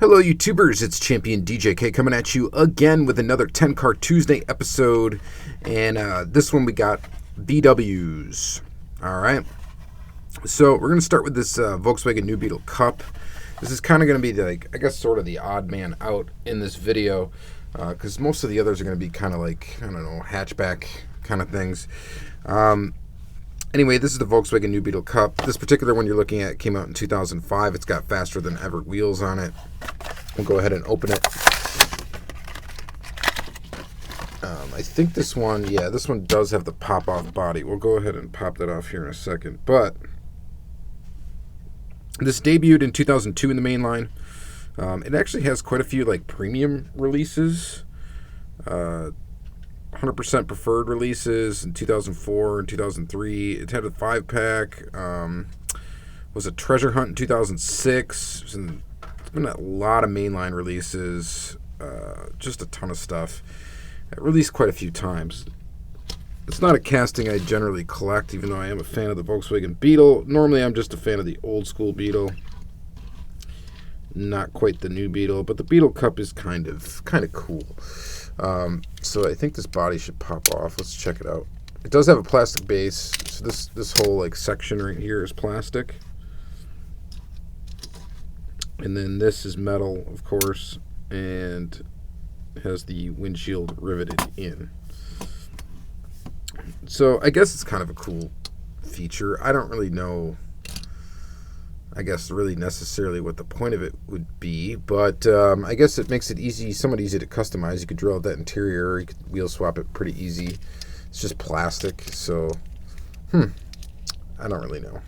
Hello YouTubers, it's Championdjk coming at you again with another 10 Car Tuesday episode, and this one we got VWs. Alright, so we're going to start with this Volkswagen new Beetle Cup. This is kind of going to be like, I guess, sort of the odd man out in this video, because most of the others are going to be kind of like, I don't know, hatchback kind of things. Anyway, this is the Volkswagen new Beetle Cup. This particular one you're looking at came out in 2005. It's got faster than ever wheels on it. We'll go ahead and open it. I think this one, yeah, this one does have the pop-off body. We'll go ahead and pop that off here in a second. But this debuted in 2002 in the main line. It actually has quite a few like premium releases. 100% preferred releases in 2004 and 2003. It had a 5-pack. Was a treasure hunt in 2006. It's been a lot of mainline releases. Just a ton of stuff. It released quite a few times. It's not a casting I generally collect, even though I am a fan of the Volkswagen Beetle. Normally I'm just a fan of the old school Beetle. Not quite the new Beetle, but the Beetle Cup is kind of cool. So I think this body should pop off. Let's check it out. It does have a plastic base, so this whole like section right here is plastic, and then this is metal, of course, and has the windshield riveted in. So I guess it's kind of a cool feature. I don't really know, I guess, really necessarily what the point of it would be, but I guess it makes it easy, somewhat easy to customize. You could drill out that interior, you could wheel swap it pretty easy. It's just plastic, so I don't really know.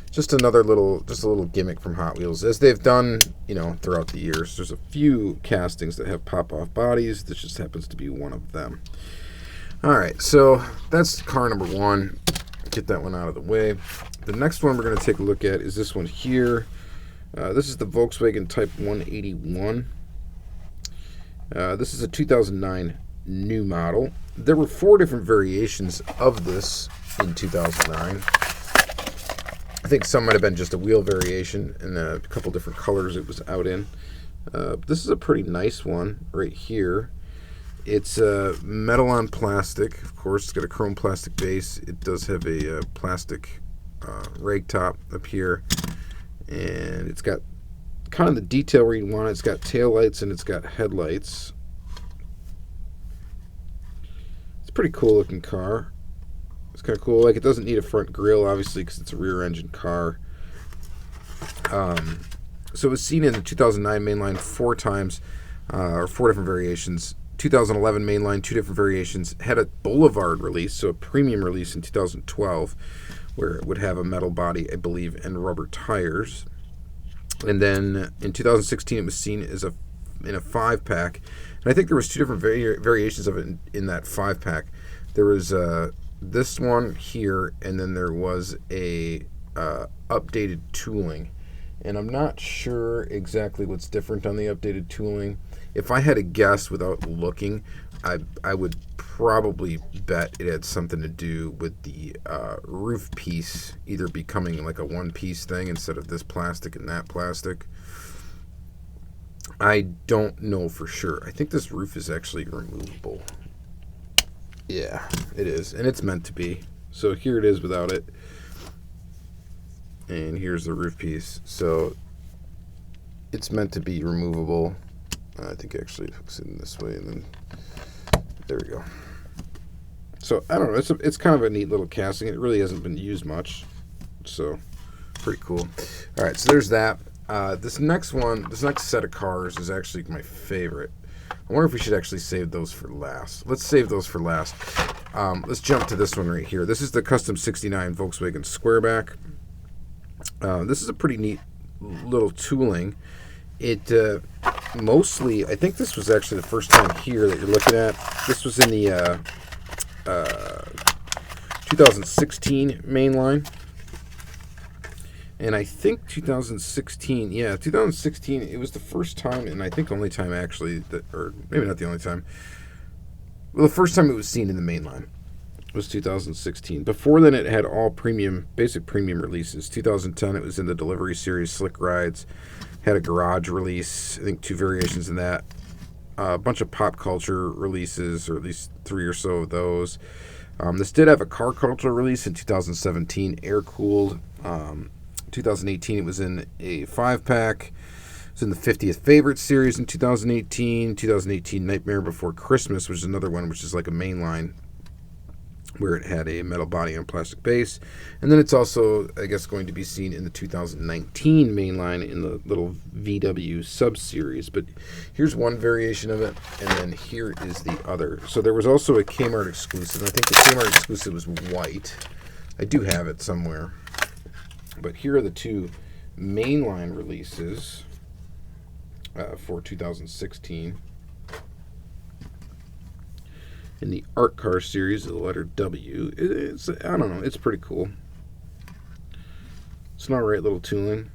Just a little gimmick from Hot Wheels, as they've done, you know, throughout the years. There's a few castings that have pop-off bodies. This just happens to be one of them. All right, so that's car number one. Get that one out of the way. The next one we're going to take a look at is this one here. This is the Volkswagen Type 181. This is a 2009 new model. There were 4 different variations of this in 2009. I think some might have been just a wheel variation and a couple different colors it was out in. This is a pretty nice one right here. It's metal on plastic. Of course, it's got a chrome plastic base. It does have a plastic rag top up here, and it's got kind of the detail where you want it. It's got tail lights and it's got headlights. It's a pretty cool looking car. It's kind of cool. Like, it doesn't need a front grille, obviously, because it's a rear engine car. So it was seen in the 2009 mainline 4 times, or 4 different variations. 2011 mainline, 2 different variations. Had a Boulevard release, so a premium release in 2012, where it would have a metal body, I believe, and rubber tires. And then in 2016, it was seen as in a 5-pack, and I think there was 2 different variations of it in that 5-pack. There was this one here, and then there was a updated tooling. And I'm not sure exactly what's different on the updated tooling. If I had to guess without looking, I would probably bet it had something to do with the roof piece either becoming like a one-piece thing instead of this plastic and that plastic. I don't know for sure. I think this roof is actually removable. Yeah, it is, and it's meant to be. So here it is without it. And here's the roof piece. So it's meant to be removable. I think actually it hooks in this way, and then there we go. So I don't know. It's kind of a neat little casting. It really hasn't been used much, so pretty cool. All right, so there's that. This next set of cars is actually my favorite. I wonder if we should actually save those for last. Let's save those for last. Let's jump to this one right here. This is the Custom 69 Volkswagen Squareback. This is a pretty neat little tooling. It mostly, I think this was actually the first time here that you're looking at. This was in the 2016 mainline. And I think 2016, yeah, 2016, it was the first time, and I think only time actually, that, or maybe not the only time, well, the first time it was seen in the mainline was 2016. Before then, it had all premium, basic premium releases. 2010, it was in the Delivery Series, Slick Rides. Had a garage release, I think 2 variations in that. A bunch of pop culture releases, or at least 3 or so of those. This did have a car culture release in 2017, air-cooled. 2018, it was in a 5-pack. It was in the 50th Favorite series in 2018. 2018, Nightmare Before Christmas, which is another one, which is like a mainline, where it had a metal body and plastic base. And then it's also, I guess, going to be seen in the 2019 mainline in the little VW sub-series. But here's one variation of it, and then here is the other. So there was also a Kmart exclusive. I think the Kmart exclusive was white. I do have it somewhere. But here are the 2 mainline releases for 2016. In the Art Car series, the letter W. It's, I don't know, it's pretty cool. It's an alright little tooling.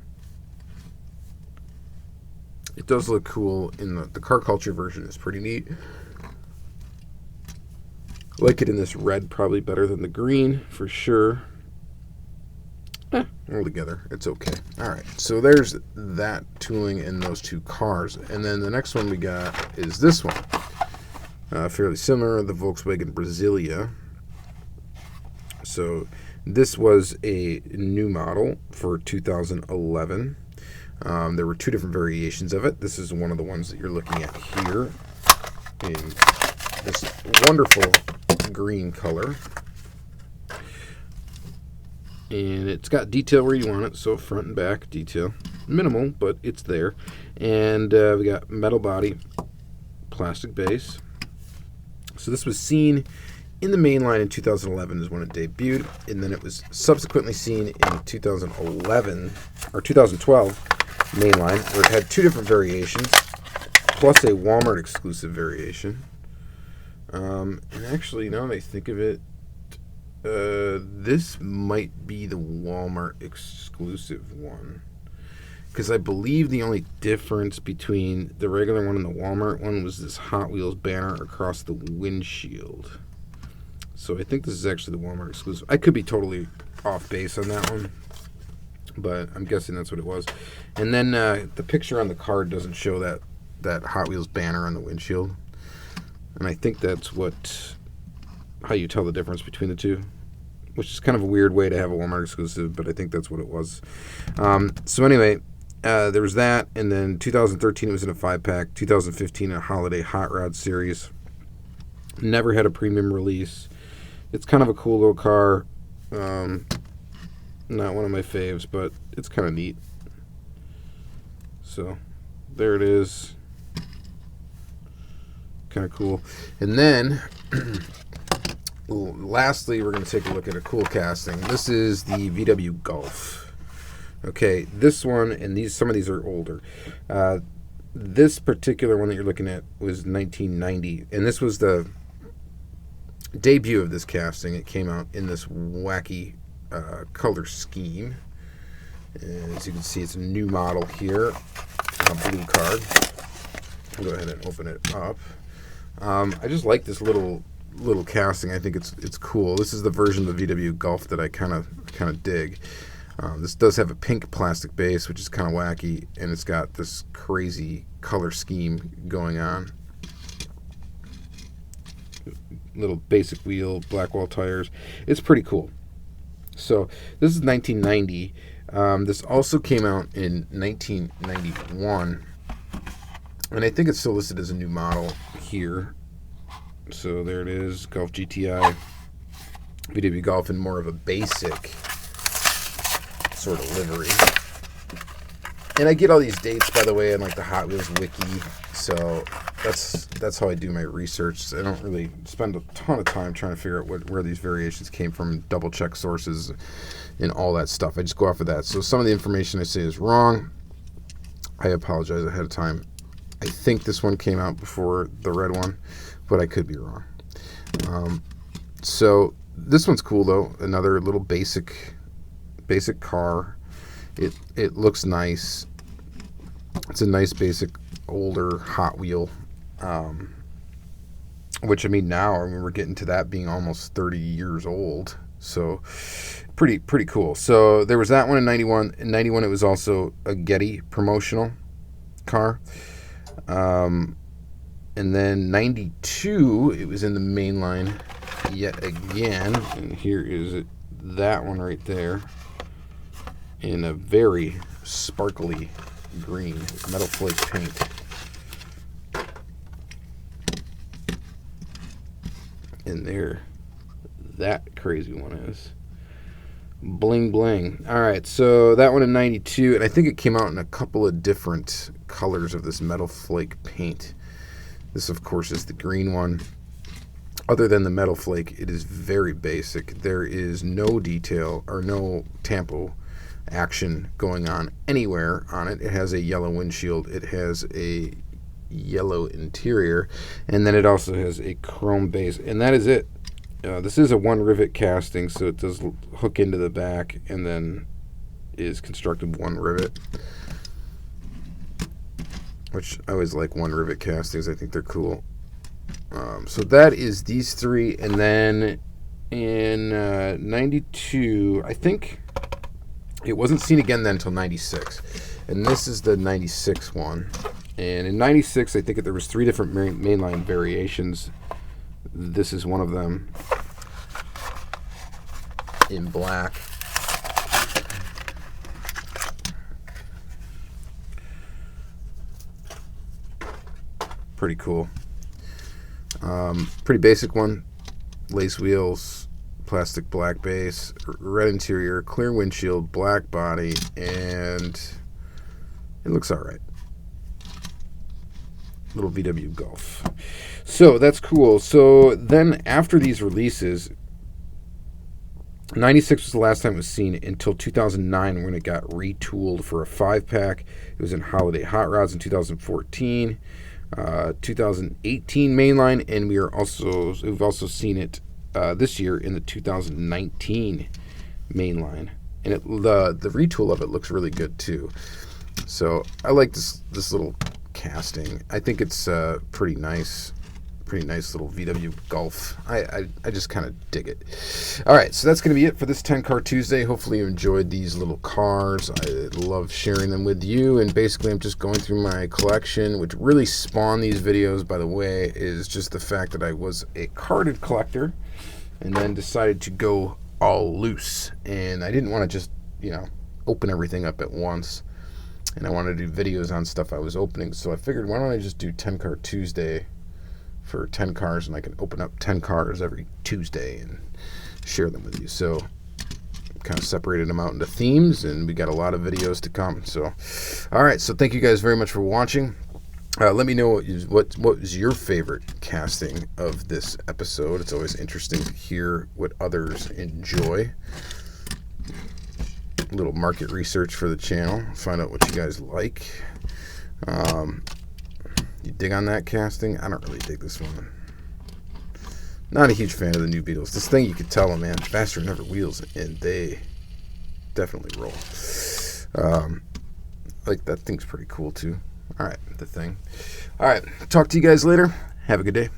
It does look cool in the car culture version. Is pretty neat. I like it in this red probably better than the green for sure. All together, it's okay. All right, so there's that tooling in those 2 cars, and then the next one we got is this one. Fairly similar, the Volkswagen Brasilia. So this was a new model for 2011. There were 2 different variations of it. This is one of the ones that you're looking at here in this wonderful green color. And it's got detail where you want it, so front and back detail. Minimal, but it's there. And we got metal body, plastic base. So this was seen in the mainline in 2011 is when it debuted, and then it was subsequently seen in 2011 or 2012 mainline, where it had 2 different variations, plus a Walmart exclusive variation. And actually, now that I think of it, this might be the Walmart exclusive one, because I believe the only difference between the regular one and the Walmart one was this Hot Wheels banner across the windshield. So I think this is actually the Walmart exclusive. I could be totally off base on that one, but I'm guessing that's what it was. And then the picture on the card doesn't show that Hot Wheels banner on the windshield, and I think that's how you tell the difference between the 2, which is kind of a weird way to have a Walmart exclusive, but I think that's what it was. So anyway, there was that, and then 2013 it was in a 5-pack. 2015 a holiday hot rod series. Never had a premium release. It's kind of a cool little car. Not one of my faves, but it's kind of neat. So there it is. Kind of cool. And then lastly, we're going to take a look at a cool casting. This is the VW Golf. Okay, this one, and some of these are older. This particular one that you're looking at was 1990, and this was the debut of this casting. It came out in this wacky color scheme. And as you can see, it's a new model here, a blue card. I'll go ahead and open it up. I just like this little casting. I think it's cool. This is the version of the VW Golf that I kind of dig. This does have a pink plastic base, which is kind of wacky, and it's got this crazy color scheme going on. Little basic wheel, black wall tires. It's pretty cool. So this is 1990. This also came out in 1991, and I think it's still listed as a new model here. So there it is, Golf GTI, VW Golf in more of a basic sort of livery. And I get all these dates, by the way, on like the Hot Wheels wiki, so that's how I do my research. I don't really spend a ton of time trying to figure out where these variations came from, double check sources, and all that stuff. I just go off of that. So some of the information I say is wrong. I apologize ahead of time. I think this one came out before the red one, but I could be wrong. So this one's cool though. Another little basic car. It looks nice. It's a nice basic older Hot Wheel, which I mean now we're getting to that being almost 30 years old. So pretty cool. So there was that one in 91. In 91 it was also a Getty promotional. car. And then 92, it was in the main line yet again. And here is that one right there in a very sparkly green metal flake paint. And there, that crazy one is. Bling bling. All right, so that one in 92, and I think it came out in a couple of different colors of this metal flake paint. This, of course, is the green one. Other than the metal flake, it is very basic. There is no detail or no tampo action going on anywhere on it. It has a yellow windshield. It has a yellow interior, and then it also has a chrome base, and that is it. This is a one rivet casting, so it does hook into the back and then is constructed one rivet, which I always like one rivet castings. I think they're cool. So that is these three, and then in 92, I think it wasn't seen again then until 96, and this is the 96 one. And in 96, I think there was three different mainline variations. This is one of them in black. Pretty cool. Pretty basic one. Lace wheels, plastic black base, red interior, clear windshield, black body, and it looks all right. Little VW Golf. So that's cool. So then after these releases, 96 was the last time it was seen until 2009 when it got retooled for a 5-pack. It was in Holiday Hot Rods in 2014, 2018 mainline, and we've also seen it this year in the 2019 mainline. And the retool of it looks really good too. So I like this little casting. I think it's pretty nice little VW Golf. I just kind of dig it. All right, so that's going to be it for this 10 Car Tuesday. Hopefully you enjoyed these little cars. I love sharing them with you, and basically I'm just going through my collection. Which really spawned these videos, by the way, is just the fact that I was a carded collector and then decided to go all loose, and I didn't want to just open everything up at once. And I wanted to do videos on stuff I was opening, so I figured, why don't I just do 10 Car Tuesday for 10 cars, and I can open up 10 cars every Tuesday and share them with you. So kind of separated them out into themes, and we got a lot of videos to come. So, all right, so thank you guys very much for watching. Let me know what was your favorite casting of this episode. It's always interesting to hear what others enjoy. A little market research for the channel, find out what you guys like. You dig on that casting? I don't really dig this one. Not a huge fan of the new Beetles. This thing, you could tell them, man, faster than ever wheels, and they definitely roll. Like, that thing's pretty cool too. All right, the thing. All right, talk to you guys later. Have a good day.